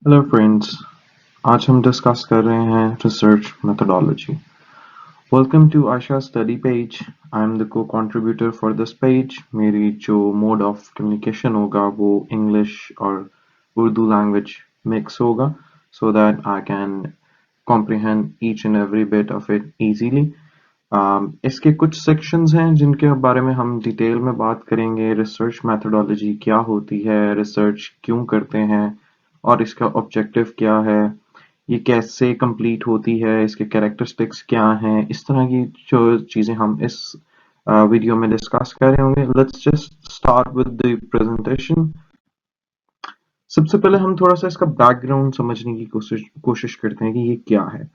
Hello friends, आज हम discuss कर रहे हैं research methodology. Welcome to Asha study page. I am the co contributor for this page. मेरी जो मोड ऑफ कम्युनिकेशन होगा वो इंग्लिश और उर्दू लैंग्वेज मिक्स होगा so that I can comprehend each and every bit of it easily. इसके कुछ sections हैं जिनके बारे में हम डिटेल में बात करेंगे। रिसर्च मैथोडोलॉजी क्या होती है, रिसर्च क्यों करते हैं और इसका ऑब्जेक्टिव क्या है, ये कैसे कंप्लीट होती है, इसके कैरेक्टरिस्टिक्स क्या हैं, इस तरह की जो चीज़ें हम इस वीडियो में डिस्कस कर रहे होंगे। Let's just start with the presentation. सबसे पहले हम थोड़ा सा इसका बैकग्राउंड समझने की कोशिश करते हैं कि ये क्या है।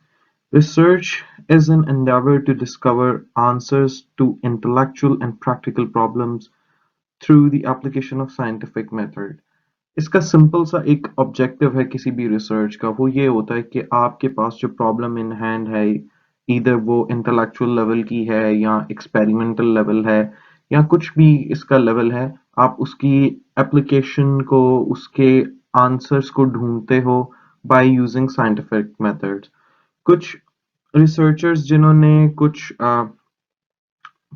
Research is an endeavor to discover answers to intellectual and practical problems through the application of scientific method. इसका सिंपल सा एक ऑब्जेक्टिव है किसी भी रिसर्च का, वो ये होता है कि आपके पास जो प्रॉब्लम इन हैंड है, इधर वो इंटेलेक्चुअल लेवल की है या एक्सपेरिमेंटल लेवल है या कुछ भी इसका लेवल है, आप उसकी एप्लीकेशन को, उसके आंसर्स को ढूंढते हो बाय यूजिंग साइंटिफिक मेथड्स। कुछ रिसर्चर्स जिन्होंने कुछ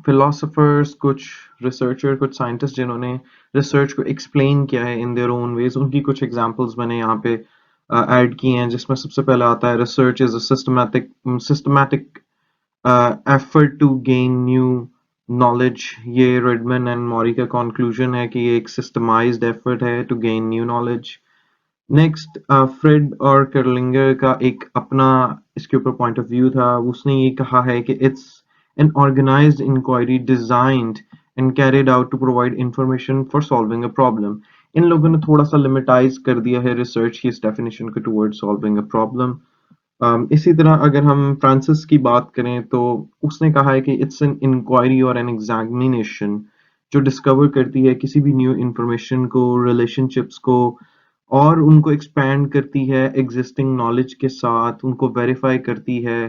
फिलोसोफर्स, कुछ रिसर्चर, कुछ साइंटिस्ट जिन्होंने रिसर्च को एक्सप्लेन किया है इन देयर ओन वेज, उनकी कुछ एग्जांपल्स मैंने यहाँ पे ऐड की हैं। जिसमें सबसे पहला आता है research is a systematic effort to gain new knowledge. ये रेडमैन एंड मॉरी का कंक्लूजन है कि ये एक सिस्टमाइज्ड एफर्ट है to gain new knowledge. Next Fred और कर्लिंगर का एक अपना इसके ऊपर पॉइंट ऑफ व्यू था। उसने ये कहा है कि it's an organized inquiry designed and carried out to provide information for solving a problem. इन लोगों ने थोड़ा सा लिमिटाइज कर दिया है रिसर्च की इस डेफिनेशन को टुवर्ड सॉल्विंग अ प्रॉब्लम। इसी तरह अगर हम फ्रांसिस की बात करें तो उसने कहा है कि इट्स एन इंक्वायरी और एन एग्जामिनेशन जो डिस्कवर करती है किसी भी न्यू इंफॉर्मेशन को, रिलेशनशिप्स को, और उनको एक्सपैंड करती है एग्जिस्टिंग नॉलेज के साथ, उनको वेरीफाई करती है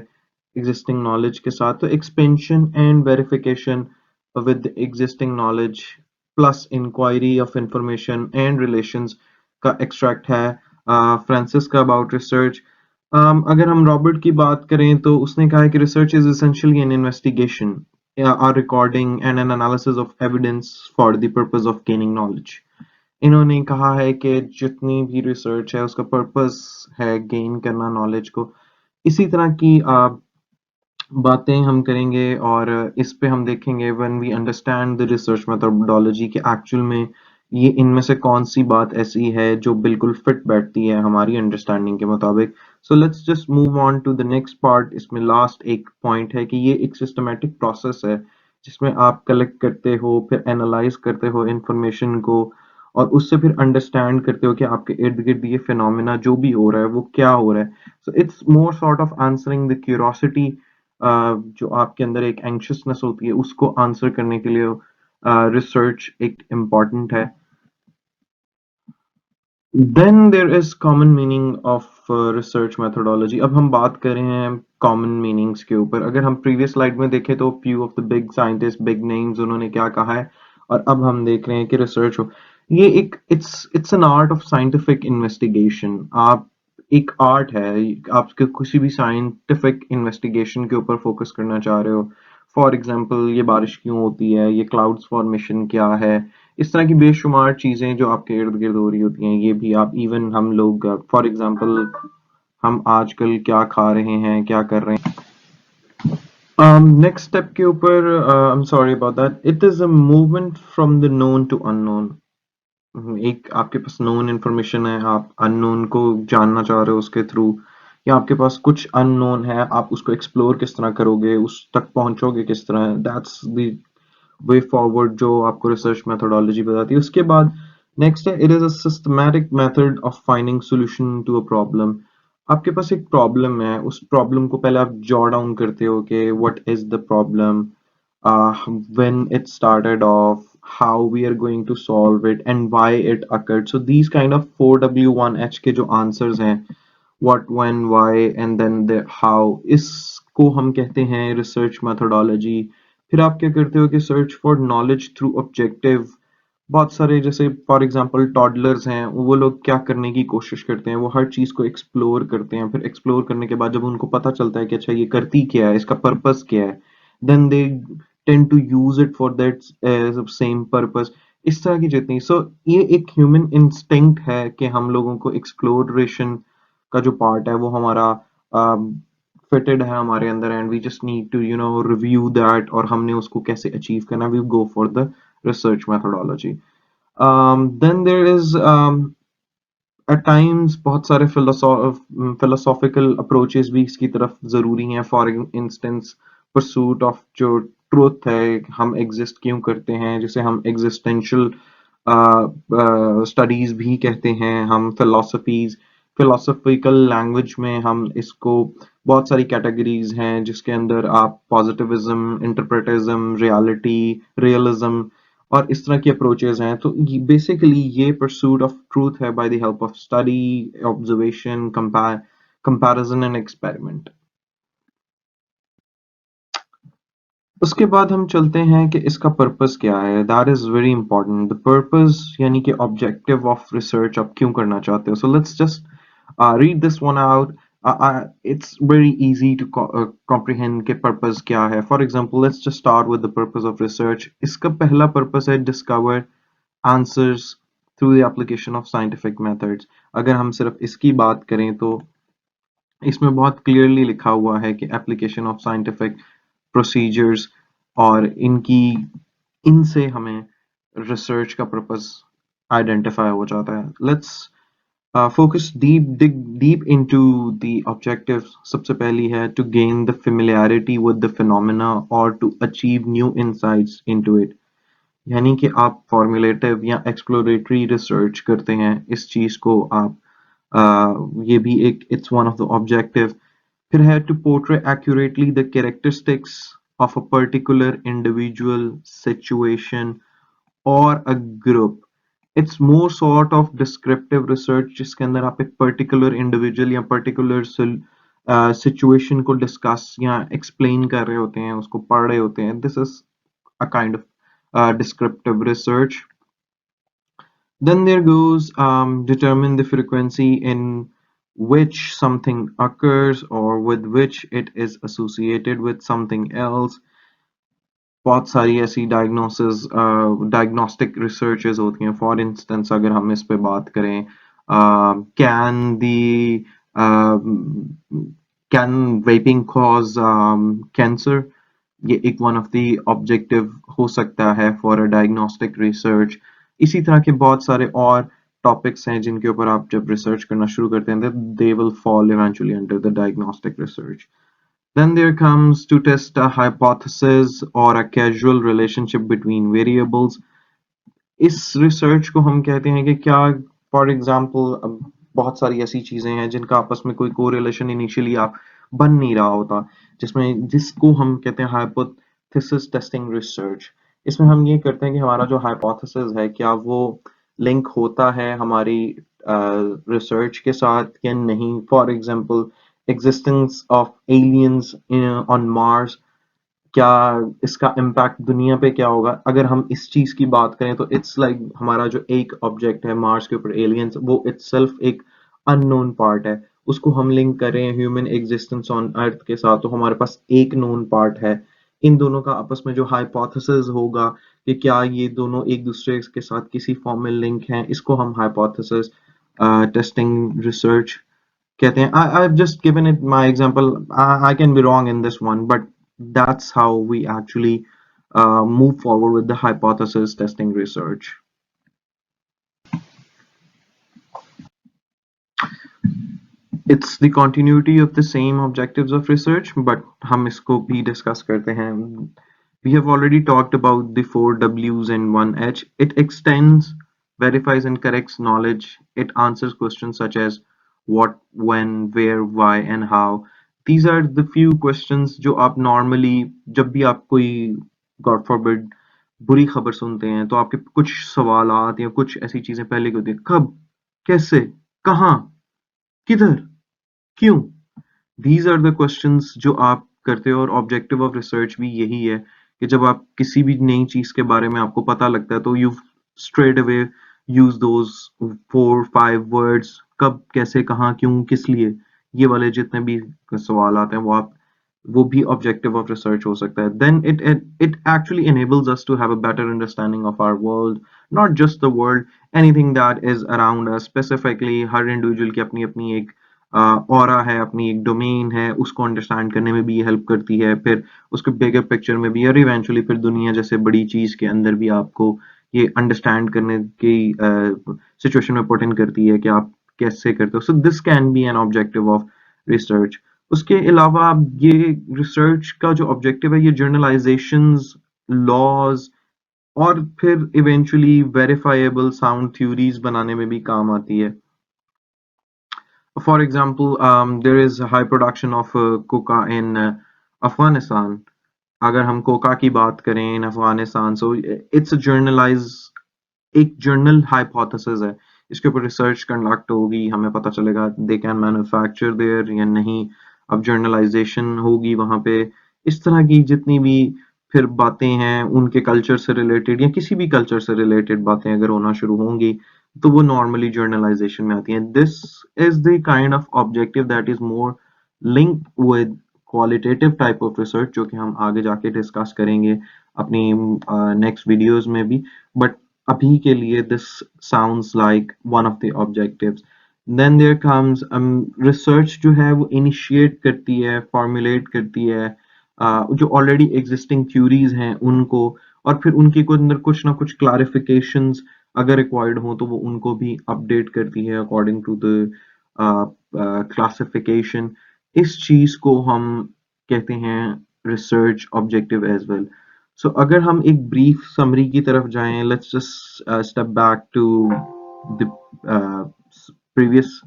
एग्जिस्टिंग नॉलेज के साथ। तो expansion and verification with existing knowledge plus inquiry of information and relations का एक्सट्रैक्ट है फ्रांसिस का अबाउट रिसर्च। अगर हम रॉबर्ट की बात करें तो उसने कहा है कि research is essentially N investigation, a recording and an analysis of evidence for the purpose of gaining knowledge. इन्होंने कहा है कि जितनी भी रिसर्च है उसका पर्पस है गेन करना नॉलेज को। इसी तरह की बातें हम करेंगे और इस पे हम देखेंगे when we understand the research methodology कि एक्चुअल में ये इनमें से कौन सी बात ऐसी है जो बिल्कुल फिट बैठती है हमारी अंडरस्टैंडिंग के मुताबिक। So let's just move on to the next part. इसमें लास्ट एक पॉइंट है कि ये एक सिस्टमेटिक प्रोसेस है जिसमें आप कलेक्ट करते हो, फिर एनालाइज करते हो इंफॉर्मेशन को और उससे फिर अंडरस्टैंड करते हो कि आपके इर्द गिर्द ये फिनोमेना जो भी हो रहा है वो क्या हो रहा है। So it's more sort of answering the curiosity, जो आपके अंदर एक एंक्शसनेस होती है उसको आंसर करने के लिए रिसर्च एक इम्पॉर्टेंट है। Then there is common meaning of research methodology. अब हम बात कर रहे हैं कॉमन मीनिंग्स के ऊपर। अगर हम प्रीवियस स्लाइड में देखें तो few of the big scientist, big names, उन्होंने क्या कहा है और अब हम देख रहे हैं कि रिसर्च हो ये एक it's an art of scientific investigation. आप एक आर्ट है, आप किसी भी साइंटिफिक इन्वेस्टिगेशन के ऊपर फोकस करना चाह रहे हो। फॉर एग्जांपल ये बारिश क्यों होती है, ये क्लाउड्स फॉर्मेशन क्या है, इस तरह की बेशुमार चीजें जो आपके इर्द गिर्द हो रही होती हैं, ये भी आप इवन हम लोग फॉर एग्जांपल हम आजकल क्या खा रहे हैं, क्या कर रहे हैं। नेक्स्ट स्टेप के ऊपर I am sorry about that, it is a movement from the known to unknown. एक आपके पास नोन इन्फॉर्मेशन है, आप अननोन को जानना चाह रहे हो उसके थ्रू, या आपके पास कुछ अननोन है, आप उसको एक्सप्लोर किस तरह करोगे, उस तक पहुंचोगे किस तरह। दैट्स द वे फॉरवर्ड जो आपको रिसर्च मेथोडोलॉजी बताती है। उसके बाद नेक्स्ट है it is a systematic method of finding solution to a problem. आपके पास एक प्रॉब्लम है, उस प्रॉब्लम को पहले आप जॉट डाउन करते हो कि what is the problem, when it started off, how we are going to solve it, and why it occurred. So these kind of 4W1H के जो answers हैं, what, when, why, and then the how, इसको हम कहते हैं research methodology। फिर आप क्या करते हो कि search for knowledge through objective बहुत सारे जैसे फॉर एग्जांपल टॉडलर्स हैं, वो लोग क्या करने की कोशिश करते हैं, वो हर चीज़ को एक्सप्लोर करते हैं, फिर एक्सप्लोर करने के बाद जब उनको पता चलता है कि अच्छा ये करती क्या है, इसका पर्पस क्या है, then they tend to use it for that same purpose. इस तरह की जितनी ये एक ह्यूमन इंस्टिंक्ट है कि हम लोगों को एक्सप्लोरेशन का जो पार्ट है वो हमारा फिटेड है हमारे अंदर, and we just need to review that, और हमने उसको कैसे अचीव करना, we go for the research methodology. Then there is at times बहुत सारे philosophical approaches भी इसकी तरफ ज़रूरी हैं. For instance, pursuit of जो truth है, हम exist क्यों करते हैं, जिसे हम existential studies भी कहते हैं, हम philosophical language में हम इसको बहुत सारी categories हैं जिसके अंदर आप positivism, interpretism, realism और इस तरह की अप्रोचेज हैं. तो बेसिकली ये परसूट ऑफ ट्रूथ है by the help of study, observation, comparison and experiment. उसके बाद हम चलते हैं कि इसका पर्पस क्या है. That is very important. The purpose यानी कि ऑब्जेक्टिव ऑफ रिसर्च आप क्यों करना चाहते हो. सो let's just read this one out. It's very easy to comprehend के purpose क्या है. For example, let's just start with the purpose of research. इसका पहला purpose है discover answers through the application of scientific methods. अगर हम सिर्फ इसकी बात करें तो इसमें बहुत क्लियरली लिखा हुआ है कि एप्लीकेशन ऑफ साइंटिफिक प्रोसीजर्स, और इनसे हमें रिसर्च का पर्पस आइडेंटिफाई हो जाता है. Let's focus deep into the objectives. सबसे पहली है to gain the familiarity with the phenomena or to achieve new insights into it. यानी कि आप फॉर्मुलेटिव या एक्सप्लोरेटरी रिसर्च करते हैं इस चीज को आप ये भी एक it's one of the objective. फिर है to portray accurately the characteristics of a particular individual situation और a group. It's more sort of descriptive research जिसके अंदर आप एक पर्टिकुलर इंडिविजुअल या पर्टिकुलर सिचुएशन को डिस्कस या एक्सप्लेन कर रहे होते हैं, उसको पढ़ रहे होते हैं. This is a kind of descriptive research. Then there goes determine the frequency in which something occurs or with which it is associated with something else. बहुत सारी ऐसी डायग्नोस्टिक रिसर्चेज होती हैं. फॉर इंस्टेंस अगर हम इस पे बात करें, can the can vaping cause cancer, ये एक वन ऑफ द ऑब्जेक्टिव हो सकता है फॉर अ डायग्नोस्टिक रिसर्च. इसी तरह के बहुत सारे और टॉपिक्स हैं जिनके ऊपर आप जब रिसर्च करना शुरू करते हैं they will fall eventually under the diagnostic research. Then there comes to test a hypothesis or a causal relationship between variables. इस रिसर्च को हम कहते हैं कि क्या फॉर एग्जांपल बहुत सारी ऐसी चीजें हैं जिनका आपस में कोई कोरिलेशन इनिशियली आप बन नहीं रहा होता, जिसको हम कहते हैं हाइपोथेसिस टेस्टिंग रिसर्च. इसमें हम ये करते हैं कि हमारा जो हाइपोथेसिस है क्या वो लिंक होता है हमारी रिसर्च के साथ या नहीं. For example existence of aliens on Mars, क्या इसका इम्पैक्ट दुनिया पे क्या होगा. अगर हम इस चीज की बात करें तो इट्स लाइक हमारा जो एक ऑब्जेक्ट है मार्स के ऊपर एलियंस, वो इटसेल्फ एक अननोन पार्ट है. उसको हम लिंक करें ह्यूमन एग्जिस्टेंस ऑन अर्थ के साथ तो हमारे पास एक नोन पार्ट है. इन दोनों का आपस में जो हाइपोथेसिस होगा कि क्या ये दोनों एक दूसरे के साथ किसी फॉर्म में लिंक हैं, इसको हम हाइपोथेसिस टेस्टिंग रिसर्च कहते हैं. I've just given it my example. I can be wrong in this one, but that's how we actually move forward with the hypothesis testing research. It's the continuity of the same objectives of research, but हम इसको भी discuss करते हैं. We have already talked about the 4 W's and 1 H. It extends, verifies and corrects knowledge. It answers questions such as what, when, where, why and how. These are the few questions जो आप normally जब भी आप कोई God forbid बुरी खबर सुनते हैं तो आपके कुछ सवालात या कुछ ऐसी चीजें पहले की होती है. कब, कैसे, कहाँ, किधर, क्यों. These are the questions जो आप करते हो, और ऑब्जेक्टिव ऑफ रिसर्च भी यही है कि जब आप किसी भी नई चीज के बारे में आपको पता लगता है तो you straight away use those 4 5 words, कब कैसे कहाँ क्यों किस लिए, ये वाले जितने भी सवाल आते हैं वो भी objective of research हो सकता है. Then it actually enables us to have a better understanding of our world, not just the world, anything that is around us. Specifically her individual की अपनी अपनी एक ऑरा है, अपनी एक डोमेन है, उसको अंडरस्टैंड करने में भी ये हेल्प करती है, फिर उसके बिगर पिक्चर में भी, और इवेंचुअली फिर दुनिया जैसे बड़ी चीज के अंदर भी आपको ये अंडरस्टैंड करने की सिचुएशन में पुट इन करती है कि आप कैसे करते हो. So this can be an objective of research. उसके अलावा ये रिसर्च का जो ऑब्जेक्टिव है ये जर्नलाइजेशंस, लॉज और फिर इवेंचुअली वेरीफाइबल साउंड थ्योरीज बनाने में भी काम आती है. For example, there is a high production of coca in Afghanistan. अगर हम कोका की बात करें in Afghanistan, so it's a generalized एक जर्नल हाइपोथेसिस है, इसके ऊपर रिसर्च कंडक्ट होगी, हमें पता चलेगा दे कैन मैन्युफैक्चर देयर या नहीं, अब जर्नलाइजेशन होगी वहां पे. इस तरह की जितनी भी फिर बातें हैं उनके कल्चर से रिलेटेड या किसी भी कल्चर से रिलेटेड बातें अगर होना शुरू होंगी तो वो नॉर्मली जर्नलाइजेशन में आती हैं. This is the kind of objective that is more linked with qualitative type of research, जो कि हम आगे जाके डिस्कस करेंगे अपनी नेक्स्ट वीडियोस में भी. बट अभी के लिए this sounds like one of the objectives. Then there comes research जो है वो इनिशिएट करती है, फॉर्मुलेट करती है जो ऑलरेडी एग्जिस्टिंग थ्योरीज हैं उनको, और फिर उनके अंदर कुछ ना कुछ क्लैरिफिकेशंस अगर रिक्वायर्ड हो तो वो उनको भी अपडेट करती है अकॉर्डिंग टू द क्लासिफिकेशन. इस चीज को हम कहते हैं research objective as well. So अगर हम एक ब्रीफ समरी की तरफ जाएं, let's just step back to the previous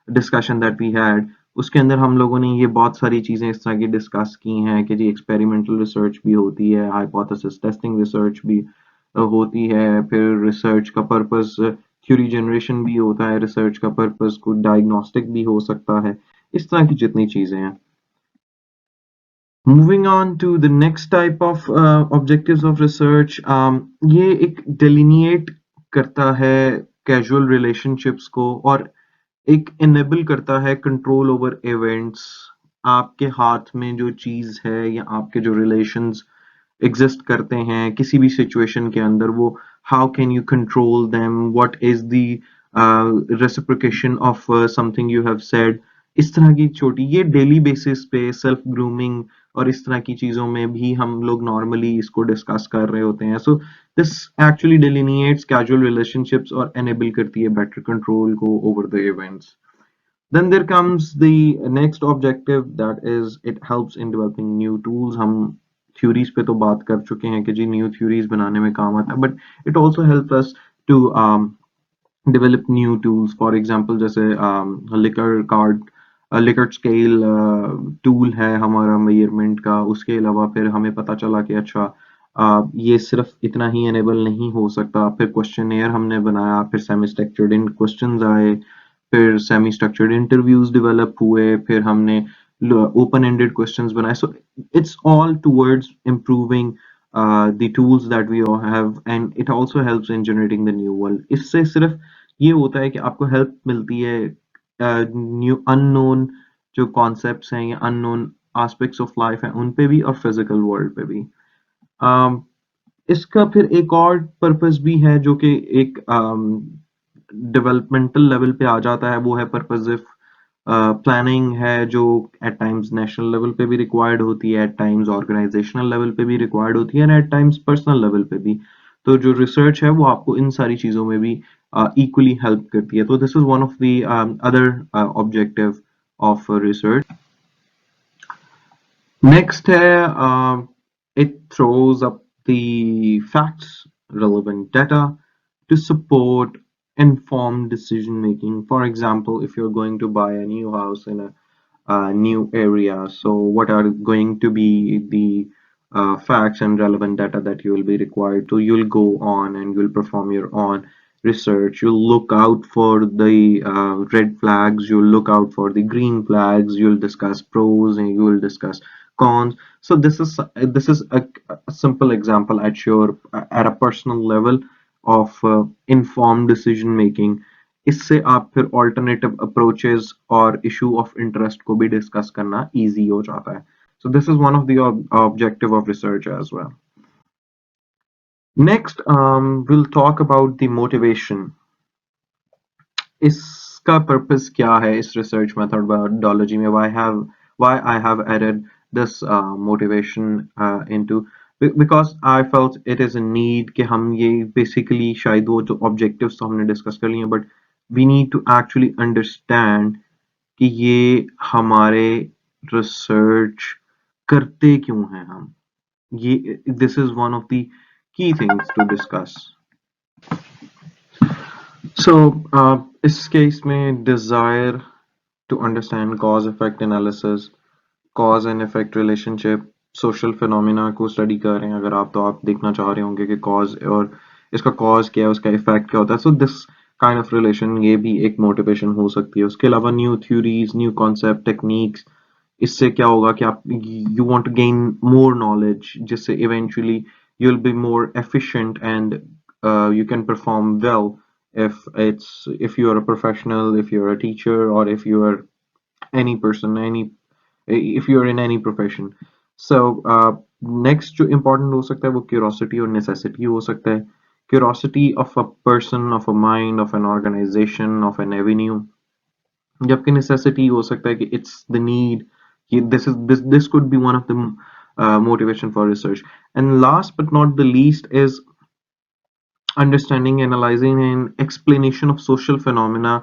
discussion that we had. उसके अंदर हम लोगों ने ये बहुत सारी चीजें इस तरह की डिस्कस की हैं कि जी एक्सपेरिमेंटल रिसर्च भी होती है, हाइपोथेसिस टेस्टिंग रिसर्च भी होती है, फिर रिसर्च का पर्पस थ्योरी जनरेशन भी होता है, रिसर्च का पर्पस कोई डायग्नोस्टिक भी हो सकता है, इस तरह की जितनी चीजें हैं. Moving on to the next type of objectives of research, ये एक delineate करता है casual relationships को और एक enable करता है control over events. आपके हाथ में जो चीज है या आपके जो relations exist करते हैं किसी भी situation के अंदर, वो how can you control them, what is the reciprocation of something you have said. इस तरह की छोटी ये डेली बेसिस पे सेल्फ ग्रूमिंग और इस तरह की चीजों में भी हम लोग नॉर्मली इसको डिस्कस कर रहे होते हैं. So this actually delineates casual relationships और एनेबल करती है बेटर कंट्रोल को over the events. Then there comes the next objective, that is it helps in developing new tools. हम theories पे तो बात कर चुके हैं कि जी new theories बनाने में काम आता है, but it also helps us to develop new tools. For example जैसे लिकर स्केल टूल है हमारा मेजरमेंट का, उसके अलावा फिर हमें पता चला कि अच्छा ये सिर्फ इतना ही एनेबल नहीं हो सकता, फिर क्वेश्चनेयर हमने बनाया, फिर सेमी स्ट्रक्चर्ड इन क्वेश्चंस आए, फिर सेमी स्ट्रक्चर्ड इंटरव्यूज डेवलप हुए, फिर हमने ओपन एंडेड क्वेश्चंस बनाए. So it's all towards improving the tools that we all have, and it also helps in generating the new world. इससे सिर्फ ये होता है कि आपको हेल्प मिलती है न्यू अननोन जो कॉन्सेप्ट्स हैं या अननोन एस्पेक्ट्स ऑफ लाइफ हैं उन पे भी और फिजिकल वर्ल्ड पे भी. इसका फिर एक और पर्पस भी है जो कि एक डेवलपमेंटल लेवल पे आ जाता है, वो है पर्पसिव प्लानिंग है, जो एट टाइम्स नेशनल लेवल पे भी रिक्वायर्ड होती है, एट टाइम्स ऑर्गेनाइजेशनल लेवल पे भी रिक्वायर्ड होती है, एट टाइम्स पर्सनल लेवल पे भी. तो जो रिसर्च है वो आपको इन सारी चीजों में भी equally help करती है. तो this is one of the other objective of research. Next है it throws up the facts, relevant data to support informed decision making. For example, if you're going to buy a new house in a new area, so what are going to be the facts and relevant data that you will be required to? You'll go on and you'll perform your own research. You'll look out for the red flags, you'll look out for the green flags, you'll discuss pros and you will discuss cons. So this is a simple example at a personal level. of informed decision making. इससे आप फिर alternative approaches और issue of interest को भी discuss करना easy हो जाता है. So this is one of the objective of research as well. Next, we'll talk about the motivation. इसका purpose क्या है इस research methodology में? Why I have added this motivation into, because I felt it is a need कि हम ये basically शायद वो जो objectives तो हमने discuss कर लिए, but we need to actually understand कि ये हमारे research करते क्यों हैं हम, ये this is one of the key things to discuss. So, इस case में desire to understand cause effect analysis, cause and effect relationship, social phenomena को study कर रहे हैं अगर आप, तो आप देखना चाह रहे होंगे कि cause और इसका cause क्या है, उसका effect क्या होता है. So this kind of relation ये भी एक motivation हो सकती है. उसके अलावा new theories, new concept, techniques, इससे क्या होगा कि आप you want to gain more knowledge, जिससे eventually you'll be more efficient and you can perform well if you are a professional, if you're a teacher, or if you are any person, if you're in any profession. So next जो important हो सकता है वो curiosity और necessity हो सकता है. Curiosity of a person, of a mind, of an organization, of an avenue, जबकि necessity हो सकता है कि it's the need, this could be one of the motivation for research. And last but not the least is understanding, analyzing and explanation of social phenomena.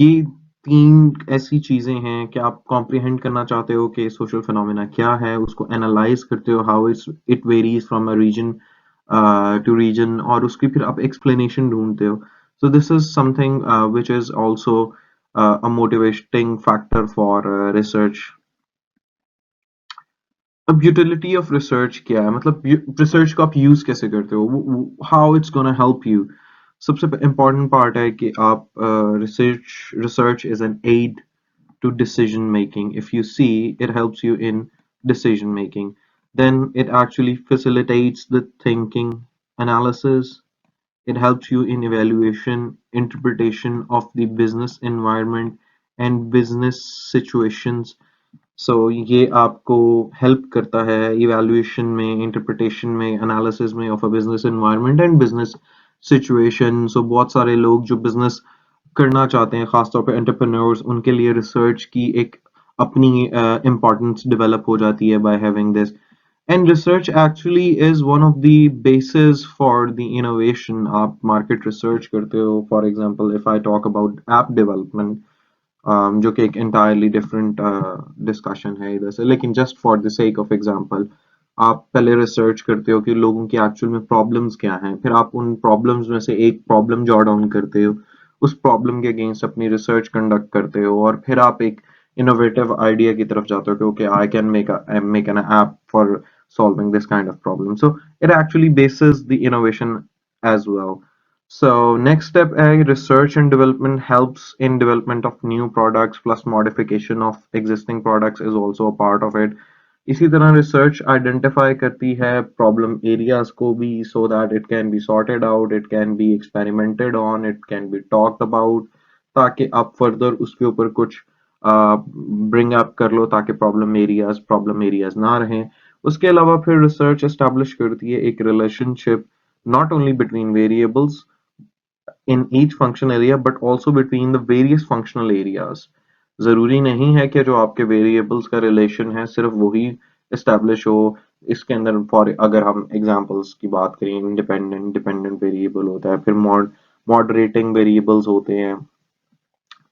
ये तीन ऐसी चीजें हैं कि आप कॉम्प्रिहेंड करना चाहते हो कि सोशल फिनोमेना क्या है, उसको एनालाइज करते हो, how it varies from a region to region, और उसकी फिर आप एक्सप्लेनेशन ढूंढते हो. So this is something which is also a motivating factor for research. अब यूटिलिटी ऑफ रिसर्च क्या है, मतलब रिसर्च को आप यूज कैसे करते हो, how it's gonna help you. सबसे इम्पोर्टेंट पार्ट है कि आप research is an aid to decision making. If you see it helps you in decision making, then it actually facilitates the thinking, analysis. It helps you in evaluation, interpretation of the business environment and business situations. सो ये आपको help करता है evaluation में, interpretation में, analysis में of a business environment and business situation. So बहुत सारे लोग जो बिजनेस करना चाहते हैं, खासतौर पे एंटरप्रेन्योर्स, उनके लिए रिसर्च की एक अपनी इम्पोर्टेंस डेवलप हो जाती है by having this. And research actually is one of the basis for the innovation. आप मार्केट रिसर्च करते हो, for example if I talk about app development, जो कि एक entirely different डिस्कशन है इधर से, लेकिन just for the sake of example आप पहले रिसर्च करते हो कि लोगों की एक्चुअल में प्रॉब्लम्स क्या हैं, फिर आप उन प्रॉब्लम्स में से एक प्रॉब्लम जॉट डाउन करते हो, उस प्रॉब्लम के अगेंस्ट अपनी रिसर्च कंडक्ट करते हो, और फिर आप एक इनोवेटिव आइडिया की तरफ जाते हो कि okay I can make an app for solving this kind of problem. So it actually bases the innovation as well. So next step, research and development helps in development of new products, plus modification of existing products is also a part of it. इसी तरह research identify करती है problem areas को भी, so that it can be sorted out, it can be experimented on, it can be talked about, ताकि आप further उसके ऊपर कुछ bring up कर लो, ताकि problem areas ना रहें. उसके अलावा फिर research establish करती है एक relationship not only between variables in each functional area but also between the various functional areas. जरूरी नहीं है कि जो आपके variables का relation है सिर्फ वही establish हो. इसके अंदर फॉर अगर हम एग्जांपल्स की बात करें, इंडिपेंडेंट डिपेंडेंट वेरिएबल होता है, फिर मॉडरेटिंग वेरिएबल्स होते हैं,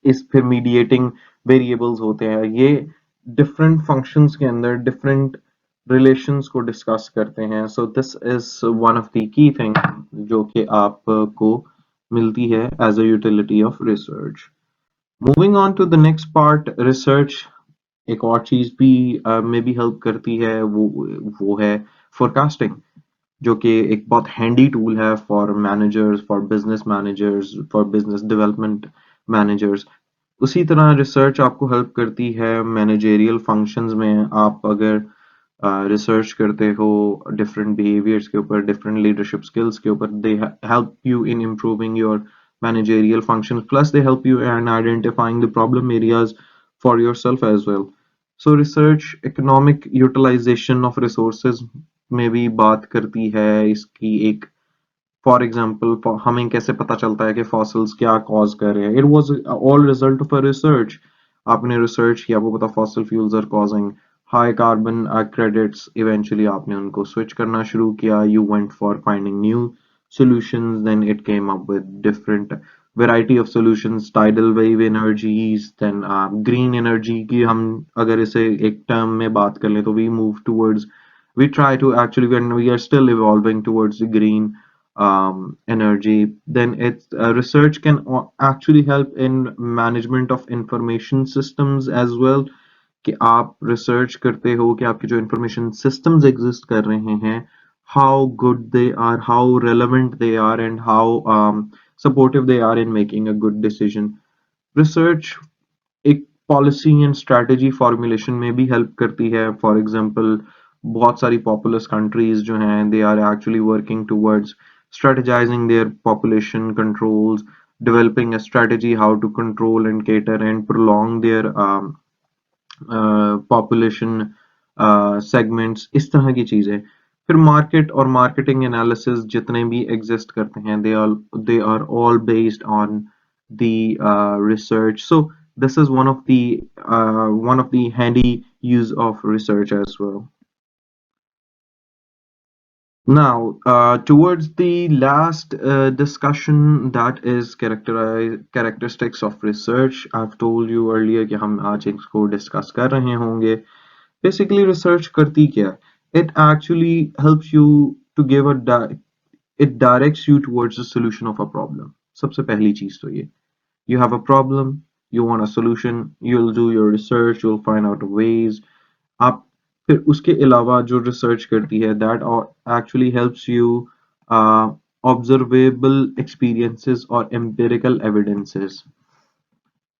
इस फिर मीडिएटिंग वेरिएबल्स होते हैं. ये डिफरेंट फंक्शंस के अंदर डिफरेंट रिलेशंस को डिस्कस करते हैं. So this is one of the key thing जो कि आपको मिलती है as a utility of research. Moving on to the next part, research एक और चीज भी में भी हेल्प करती है, वो है फोरकास्टिंग, जो कि एक बहुत हैंडी टूल है for managers, for business development managers. उसी तरह रिसर्च आपको हेल्प करती है मैनेजेरियल फंक्शंस में. आप अगर रिसर्च करते हो डिफरेंट बिहेवियर्स के ऊपर, डिफरेंट लीडरशिप स्किल्स के ऊपर, they help you in improving your managerial functions, plus they help you in identifying the problem areas for yourself as well. So research economic utilization of resources में भी बात करती है इसकी एक, फॉर एग्जाम्पल हमें कैसे पता चलता है कि फॉसिल्स क्या कॉज कर रहे हैं, it was all result of a research. आपने रिसर्च किया, आपको पता fossil fuels are causing high carbon credits, eventually आपने उनको स्विच करना शुरू किया, you went for finding new solutions, then it came up with different variety of solutions, tidal wave energies, then green energy की हम अगर इसे एक term में बात कर लें तो we move towards, we try to actually, when we are still evolving towards the green energy. Then it's research can actually help in management of information systems as well, कि आप रिसर्च करते हो कि आपके जो इंफॉर्मेशन सिस्टम्स एग्जिस्ट कर रहे हैं, how good they are, how relevant they are, and how supportive they are in making a good decision. Research एक पॉलिसी एंड स्ट्रेटजी फॉर्मुलेशन में भी हेल्प करती है। फॉर एग्जांपल बहुत सारी पॉपुलस कंट्रीज जो हैं, they are actually working towards strategizing their population controls, developing a strategy how to control and cater and prolong their population segments, इस तरह की चीजें। फिर मार्केट और मार्केटिंग एनालिसिस जितने भी एग्जिस्ट करते हैं, they are all based on the research. So this is one of the handy use of research as well. Now, towards the last discussion, that is characteristics of research. I've told you earlier कि हम आज इसको discuss कर रहे होंगे। Basically, research करती क्या है? It actually helps you to give it directs you towards the solution of a problem. सबसे पहली चीज तो ये, you have a problem, you want a solution, you'll do your research, you'll find out ways, आप फिर उसके अलावा जो रिसर्च करती है, that actually helps you observable experiences और एम्पिरिकल एविडेंसेस।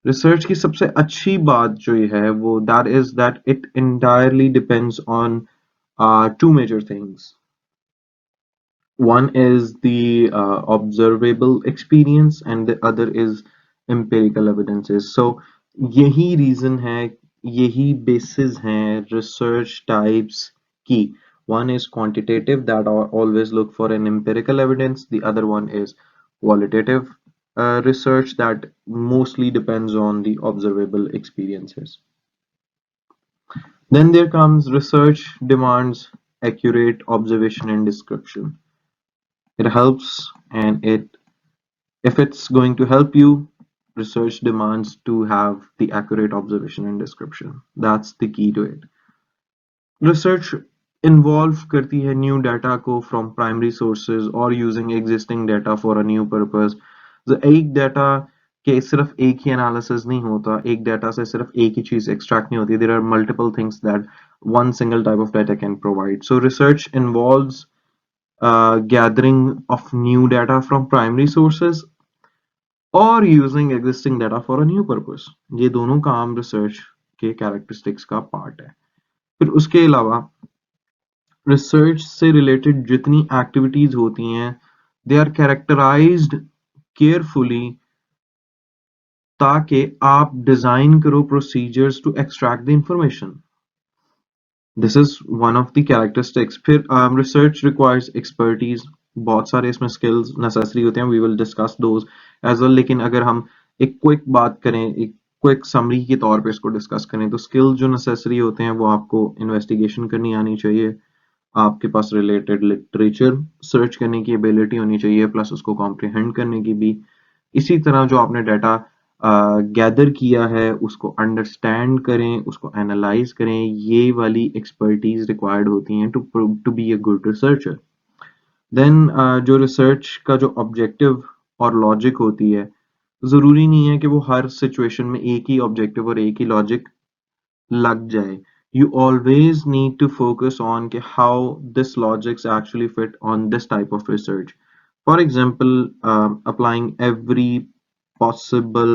रिसर्च की सबसे अच्छी बात जो ये है वो that is that it entirely depends on two major things. One is the observable experience and the other is empirical evidences. So यही reason है, यही basis हैं research types की. One is quantitative, that always look for an empirical evidence. The other one is qualitative research that mostly depends on the observable experiences. Then there comes research demands accurate observation and description. It helps, and if it's going to help you, research demands to have the accurate observation and description. That's the key to it. Research involve करती है new data को from primary sources or using existing data for a new purpose. तो एक data के सिर्फ एक ही analysis नहीं होता, एक data से सिर्फ एक ही चीज extract नहीं होती. There are multiple things that one single type of data can provide. So research involves gathering of new data from primary sources or using existing data for a new purpose. ये दोनों काम research के characteristics का part है। फिर उसके अलावा research से रिलेटेड जितनी एक्टिविटीज होती हैं, दे आर कैरेक्टराइज्ड केयरफुली ताकि आप डिजाइन करो procedures to extract the information. This is one of the characteristics. फिर रिसर्च रिक्वायर्स एक्सपर्टीज, बहुत सारे इसमें स्किल्स नेसेसरी होते हैं, we will discuss those as well. लेकिन अगर हम एक क्विक बात करें, एक क्विक समरी के तौर पे इसको डिस्कस करें, तो स्किल्स जो नेसेसरी होते हैं वो आपको इन्वेस्टिगेशन करनी आनी चाहिए, आपके पास रिलेटेड लिटरेचर सर्च करने की एबिलिटी होनी चाहिए, प्लस उसको कॉम्प्रिहेंड करने की भी। इसी तरह जो आपने डाटा गैदर किया है उसको अंडरस्टैंड करें, उसको एनालाइज करें, ये वाली एक्सपर्टीज रिक्वायर्ड होती हैं to be a good researcher. Then जो रिसर्च का जो ऑब्जेक्टिव और लॉजिक होती है, जरूरी नहीं है कि वो हर सिचुएशन में एक ही ऑब्जेक्टिव और एक ही लॉजिक लग जाए. You always need to focus on how this logics actually fit on this type of research. For example, applying every possible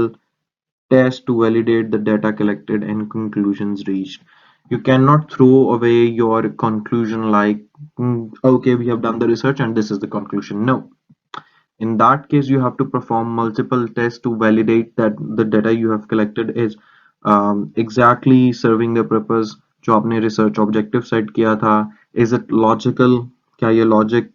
test to validate the data collected and conclusions reached. You cannot throw away your conclusion like, okay, we have done the research and this is the conclusion. No. In that case, you have to perform multiple tests to validate that the data you have collected is exactly serving the purpose जो आपने research objective set किया था. Is it logical? क्या ये logic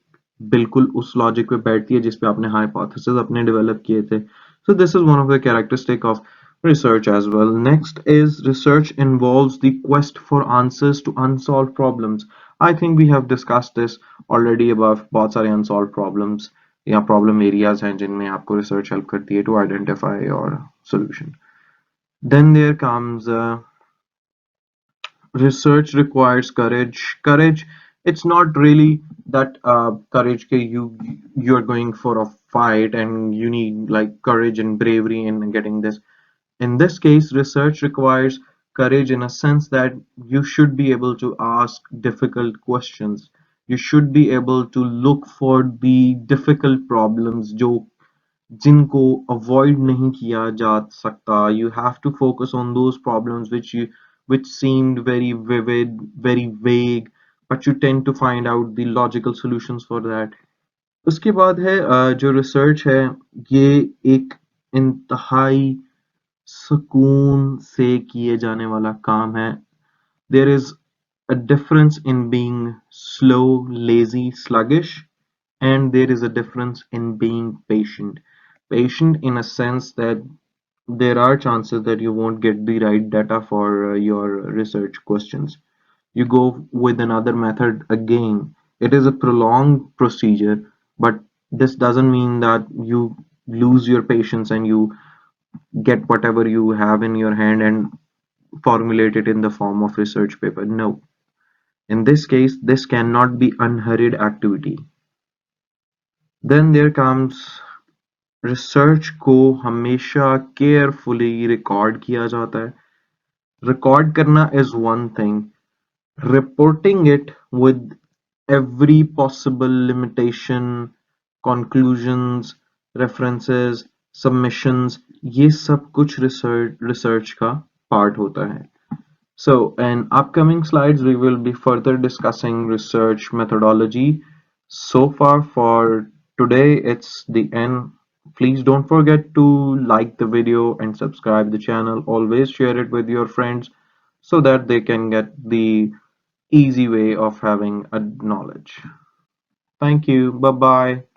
बिल्कुल उस logic पे बैठती है जिस पे आपने hypothesis अपने develop किए थे? So this is one of the characteristic of research as well. Next is research involves the quest for answers to unsolved problems. I think we have discussed this already above. बहुत सारे unsolved problems या problem areas हैं जिनमें आपको research help करती है to identify और solution. Then there comes research requires courage. It's not really that courage ke you're going for a fight and you need like courage and bravery in getting this. In this case, research requires courage in a sense that you should be able to ask difficult questions. You should be able to look for the difficult problems जो जिनको avoid नहीं किया जा सकता. You have to focus on those problems which seemed very vivid, very vague, but you tend to find out the logical solutions for that. उसके बाद है जो रिसर्च है ये एक इंतहाई सुकून से किए जाने वाला काम है. There is a difference in being slow, lazy, sluggish, and there is a difference in being patient. Patient in a sense that there are chances that you won't get the right data for your research questions. You go with another method again. It is a prolonged procedure, but this doesn't mean that you lose your patience and you get whatever you have in your hand and formulate it in the form of research paper. No. In this case, this cannot be unhurried activity. Then there comes research को हमेशा carefully record किया जाता है. Record करना is one thing, reporting it with every possible limitation, conclusions, references, submissions, ये सब कुछ research का part होता है. So in upcoming slides we will be further discussing research methodology. So far for today it's the end. Please don't forget to like the video and subscribe the channel. Always share it with your friends so that they can get the easy way of having a knowledge. Thank you. Bye bye.